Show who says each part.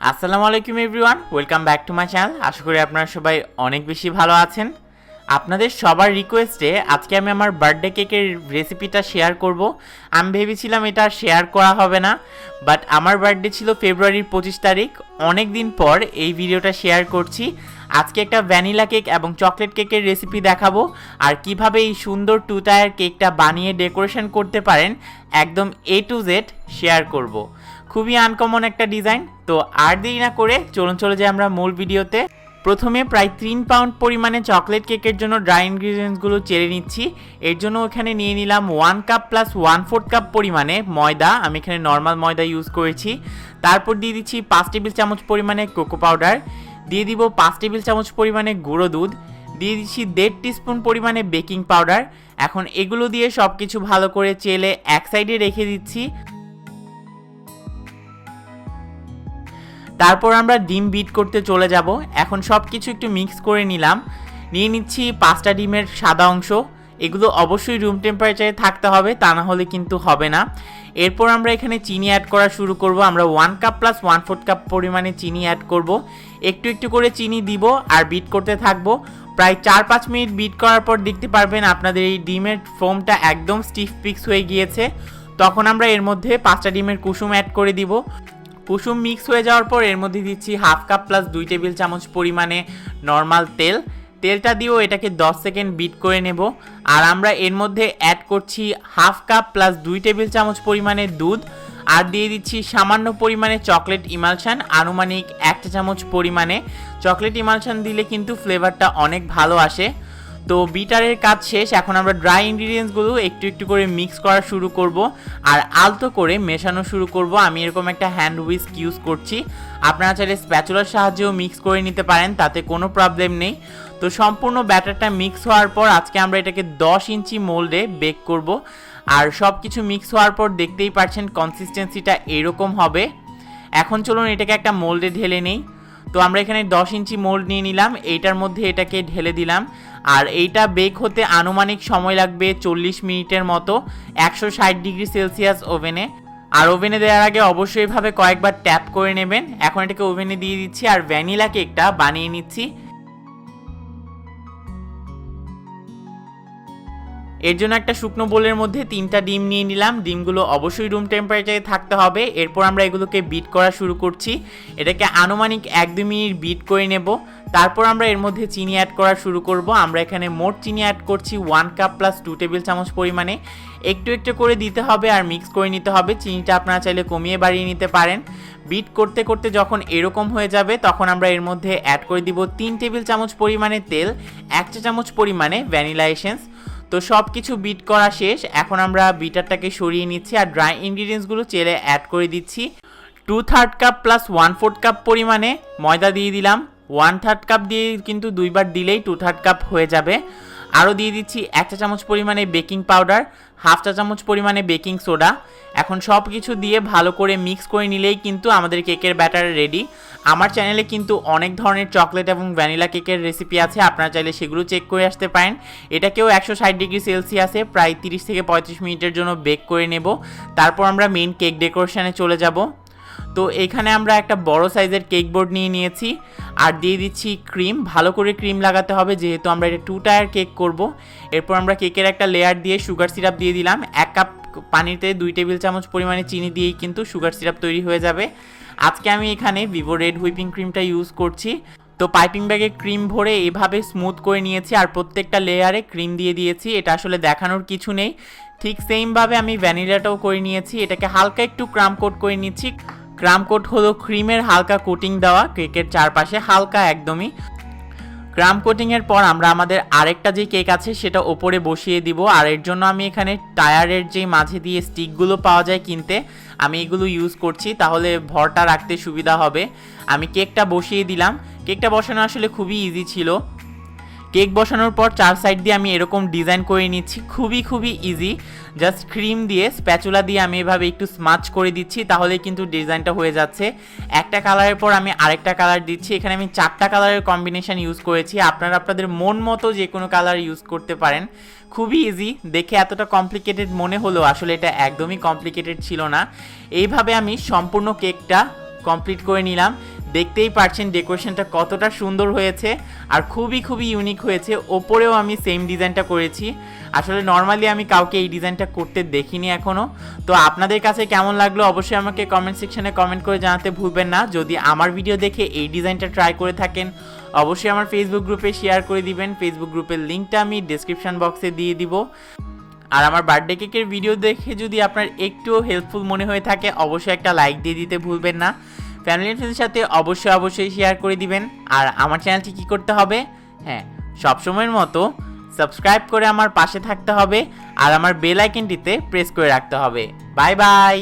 Speaker 1: আসসালামু আলাইকুম everyone, welcome back to my channel. আশা করি আপনারা সবাই অনেক বেশি ভালো আছেন। আপনাদের সবার রিকোয়েস্টে আজকে আমি আমার বার্থডে কেকের রেসিপিটা শেয়ার করব। আমি ভেবেছিলাম এটা শেয়ার করা হবে না, বাট আমার বার্থডে ছিল ফেব্রুয়ারির 25 তারিখ। অনেক দিন পর এই ভিডিওটা শেয়ার করছি। আজকে একটা ভ্যানিলা কেক এবং চকলেট কেকের রেসিপি দেখাবো, আর কিভাবে এই সুন্দর 2 টায়ার কেকটা বানিয়ে ডেকোরেশন করতে পারেন একদম A to Z শেয়ার করব। খুবই আনকমন একটা ডিজাইন। তো আর দেরি না করে চলে যাই আমরা মূল ভিডিওতে। প্রথমে প্রায় 3 পাউন্ড পরিমাণে চকলেট কেকের জন্য ড্রাই ইনগ্রিডিয়েন্টসগুলো চেড়ে নিচ্ছি। এর জন্য এখানে নিয়ে নিলাম 1 কাপ প্লাস 1/4 কাপ পরিমাণে ময়দা। আমি এখানে নর্মাল ময়দা ইউজ করেছি। তারপর দিয়ে দিচ্ছি 5 টেবিল চামচ পরিমাণে কোকো পাউডার, দিয়ে দিব 5 টেবিল চামচ পরিমাণে গুঁড়ো দুধ, দিয়ে দিচ্ছি 1.5 টিস্পুন পরিমাণে বেকিং পাউডার। এখন এগুলো দিয়ে সব কিছু ভালো করে চেলে এক সাইডে রেখে দিচ্ছি। তারপর আমরা ডিম বিট করতে চলে যাব। এখন সব কিছু একটু মিক্স করে নিয়ে নিচ্ছি 5টা ডিমের সাদা অংশ। এগুলো অবশ্যই রুম টেম্পারেচারে থাকতে হবে, তা না হলে কিন্তু হবে না। এরপর আমরা এখানে চিনি অ্যাড করা শুরু করব। আমরা 1 কাপ প্লাস 1/4 কাপ পরিমাণে চিনি অ্যাড করব। একটু একটু করে চিনি দিব আর বিট করতে থাকবো। প্রায় 4-5 মিনিট বিট করার পর দেখতে পারবেন আপনাদের এই ডিমের ফোমটা একদম স্টিফ পিক্স হয়ে গিয়েছে। তখন আমরা এর মধ্যে 5টা ডিমের কুসুম অ্যাড করে দিব। কুসুম মিক্স হয়ে যাওয়ার পর এর মধ্যে দিচ্ছি 1/2 কাপ প্লাস 2 টেবিল চামচ পরিমাণে নর্মাল তেলটা দিয়েও এটাকে 10 সেকেন্ড বিট করে নেব। আর আমরা এর মধ্যে অ্যাড করছি 1/2 কাপ প্লাস 2 টেবিল চামচ পরিমাণে দুধ, আর দিয়ে দিচ্ছি সামান্য পরিমাণে চকলেট ইমালশন, আনুমানিক 1 চামচ পরিমাণে। চকলেট ইমালশন দিলে কিন্তু ফ্লেভারটা অনেক ভালো আসে। তো বিটারের কাজ শেষ। এখন আমরা ড্রাই ইনগ্রিডিয়েন্টসগুলো একটু একটু করে মিক্স করা শুরু করব আর আলতো করে মেশানো শুরু করব। আমি এরকম একটা হ্যান্ড হুইস্ক ইউজ করছি। আপনারা চাইলে স্প্যাচুলার সাহায্যেও মিক্স করে নিতে পারেন, তাতে কোনো প্রবলেম নেই। তো সম্পূর্ণ ব্যাটারটা মিক্স হওয়ার পর আজকে আমরা এটাকে 10 ইঞ্চি মোল্ডে বেক করব। আর সব কিছু মিক্স হওয়ার পর দেখতেই পাচ্ছেন কনসিস্টেন্সিটা এরকম হবে। এখন চলুন এটাকে একটা মোল্ডে ঢেলে নেই। তো আমরা এখানে 10 ইঞ্চি মোল্ড নিয়ে নিলাম, এইটার মধ্যে এটাকে ঢেলে দিলাম। আর এইটা বেক হতে আনুমানিক সময় লাগবে 40 মিনিটের মতো 160 ডিগ্রি সেলসিয়াস ওভেনে। আর ওভেনে দেওয়ার আগে অবশ্যই এভাবে কয়েকবার ট্যাপ করে নেবেন। এখন এটাকে ওভেনে দিয়ে দিচ্ছি আর ভ্যানিলা কেকটা বানিয়ে নিচ্ছি। এর জন্য একটা শুকনো বোলের মধ্যে 3টা ডিম নিয়ে নিলাম। ডিমগুলো অবশ্যই রুম টেম্পারেচারে থাকতে হবে। এরপর আমরা এগুলোকে বিট করা শুরু করছি। এটাকে আনুমানিক 1-2 মিনিট বিট করে নেব। তারপর আমরা এর মধ্যে চিনি অ্যাড করা শুরু করব। আমরা এখানে মোট চিনি অ্যাড করছি 1 কাপ প্লাস 2 টেবিল চামচ পরিমাণে। একটু একটু করে দিতে হবে আর মিক্স করে নিতে হবে। চিনিটা আপনারা চাইলে কমিয়ে বাড়িয়ে নিতে পারেন। বিট করতে করতে যখন এরকম হয়ে যাবে তখন আমরা এর মধ্যে অ্যাড করে দিব 3 টেবিল চামচ পরিমাণে তেল, 1 চা চামচ পরিমাণে ভ্যানিলা এসেন্স। তো সব কিছু বিট করা শেষ। এখন আমরা বিটারটাকে সরিয়ে নিচ্ছি আর ড্রাই ইনগ্রিডিয়েন্টসগুলো চেলে অ্যাড করে দিচ্ছি। 2/3 কাপ প্লাস 1/4 কাপ পরিমাণে ময়দা দিয়ে দিলাম। 1/3 কাপ দিয়ে কিন্তু 2বার দিলেই 2/3 কাপ হয়ে যাবে। আরও দিয়ে দিচ্ছি 1 চা চামচ পরিমাণে বেকিং পাউডার, 1/2 চা চামচ পরিমাণে বেকিং সোডা। এখন সব কিছু দিয়ে ভালো করে মিক্স করে নিলেই কিন্তু আমাদের কেকের ব্যাটার রেডি। আমার চ্যানেলে কিন্তু অনেক ধরনের চকলেট এবং ভ্যানিলা কেকের রেসিপি আছে, আপনারা চাইলে সেগুলো চেক করে আসতে পারেন। এটাকেও 160 ডিগ্রি সেলসিয়াসে প্রায় 30 থেকে 35 মিনিটের জন্য বেক করে নেব। তারপর আমরা মেইন কেক ডেকোরেশনে চলে যাব। তো এখানে আমরা একটা বড় সাইজের কেক বোর্ড নিয়ে নিয়েছি আর দিয়ে দিচ্ছি ক্রিম। ভালো করে ক্রিম লাগাতে হবে যেহেতু আমরা এটা 2 টায়ার কেক করব। এরপর আমরা কেকের একটা লেয়ার দিয়ে সুগার সিরাপ দিয়ে দিলাম। 1 কাপ পানিতে 2 টেবিল চামচ পরিমাণে চিনি দিয়েই কিন্তু সুগার সিরাপ তৈরি হয়ে যাবে। আজকে আমি এখানে ভিভো রেড হুইপিং ক্রিমটা ইউজ করছি। তো পাইপিং ব্যাগে ক্রিম ভরে এভাবে স্মুথ করে নিয়েছি আর প্রত্যেকটা লেয়ারে ক্রিম দিয়ে দিয়েছি। এটা আসলে দেখানোর কিছু নেই। ঠিক সেমভাবে আমি ভ্যানিলাটাও করে নিয়েছি। এটাকে হালকা একটু ক্রাম কোট করে নিচ্ছি। ক্রাম কোট হলো ক্রিমের হালকা কোটিং দেওয়া কেকের চারপাশে, হালকা একদমই। ক্রাম কোটিংয়ের পর আমরা আমাদের আরেকটা যে কেক আছে সেটা ওপরে বসিয়ে দিব। আর এর জন্য আমি এখানে টায়ারের যে মাঝে দিয়ে স্টিকগুলো পাওয়া যায় কিনতে, আমি এগুলো ইউজ করছি, তাহলে ভরটা রাখতে সুবিধা হবে। আমি কেকটা বসিয়ে দিলাম। কেকটা বসানো আসলে খুবই ইজি ছিল। কেক বসানোর পর 4 সাইড দিয়ে আমি এরকম ডিজাইন করে নিচ্ছি। খুবই ইজি। জাস্ট ক্রিম দিয়ে স্প্যাচুলা দিয়ে আমি এভাবে একটু স্মাচ করে দিচ্ছি, তাহলে কিন্তু ডিজাইনটা হয়ে যাচ্ছে। একটা কালারের পর আমি আরেকটা কালার দিচ্ছি। এখানে আমি 4টা কালারের কম্বিনেশন ইউজ করেছি। আপনারা আপনাদের মন মতো যে কোনো কালার ইউজ করতে পারেন। খুবই ইজি। দেখে এতটা কমপ্লিকেটেড মনে হলো, আসলে এটা একদমই কমপ্লিকেটেড ছিল না। এইভাবে আমি সম্পূর্ণ কেকটা কমপ্লিট করে নিলাম। দেখতেই পাচ্ছেন ডেকোরেশনটা কতটা সুন্দর হয়েছে আর খুবই ইউনিক হয়েছে। ওপরেও আমি সেম ডিজাইনটা করেছি। আসলে নর্মালি আমি কাউকে এই ডিজাইনটা করতে দেখিনি এখনও। তো আপনাদের কাছে কেমন লাগলো অবশ্যই আমাকে কমেন্ট সেকশনে কমেন্ট করে জানাতে ভুলবেন না। যদি আমার ভিডিও দেখে এই ডিজাইনটা ট্রাই করে থাকেন অবশ্যই আমার ফেসবুক গ্রুপে শেয়ার করে দিবেন। ফেসবুক গ্রুপের লিঙ্কটা আমি ডিসক্রিপশন বক্সে দিয়ে দিব। আর আমার বার্থডে কেকের ভিডিও দেখে যদি আপনার একটুও হেল্পফুল মনে হয়ে থাকে অবশ্যই একটা লাইক দিয়ে দিতে ভুলবেন না। ফ্যামিলি ফ্রেন্ডসের সাথে অবশ্যই শেয়ার করে দিবেন। আর আমার চ্যানেলটি কী করতে হবে, হ্যাঁ সবসময়ের মতো সাবস্ক্রাইব করে আমার পাশে থাকতে হবে আর আমার বেল আইকনটিতে প্রেস করে রাখতে হবে। Bye bye.